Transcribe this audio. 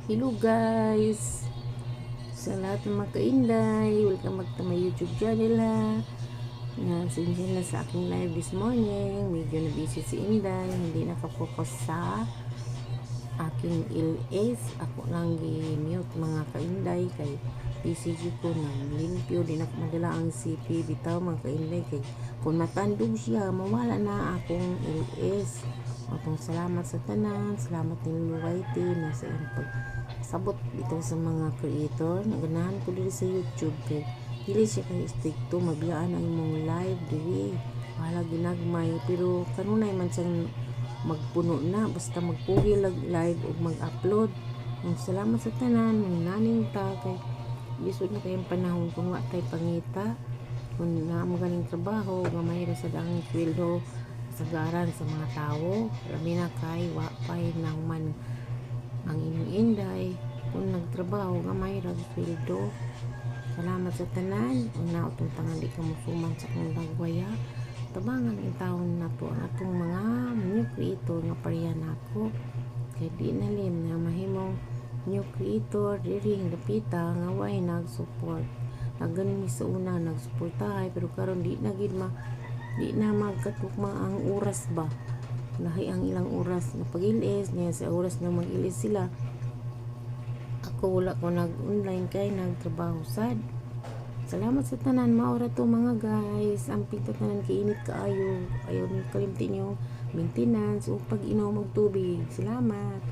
Hello guys! Sa lahat ng mga kainday, welcome back to my YouTube channel ha. Nasinsin na sa aking live this morning. Medyo na busy si Inday. Hindi nakapokus sa aking LS. Ako lang gi-mute mga kainday. Kay busy ko ng limpyo. Di na madala ang CP. Bitaw mga kainday. Kay kung matandog siya, mawala na akong LS. Atong salamat sa tanan, salamat ni Luluwaiti na sa iyong pagsabot dito sa mga creator. Naganahan ko dito sa YouTube kay dili siya kay stricto, mabiyaan ang imong live dili. Wala ginagmay pero kanunay man siyang magpuno na basta magpugi live o mag-upload. Ang salamat sa tanan, ng naning ta kay lisod na kayong panahon kung wa tay pangita. Kung na mo ganing trabaho, gamay ra sa daang sweldo sagaran sa mga tao, labi na kay wapay nang man ang inyong inday kung nagtrabaho gamay ra sweldo. Salamat sa tanan una utong tangan di ka musuman sa akong dagwaya tabangan ang taon na to ang atong mga new creator nga pareha nako kay di na lim na mahimong new creator diri dapita nga way nag-support naggan mi sa una nagsuportahay pero karon di na magkatukma ang oras ba lahi ang ilang oras na pag-ilis niya sa oras na mag-ilis sila ako wala ko nag-online kay nagtrabaho sad. Salamat sa tanan maura to mga guys ang pinto tanan kainit kaayo ayaw ni kalimtin yung maintenance o pag-inom og tubig. Salamat.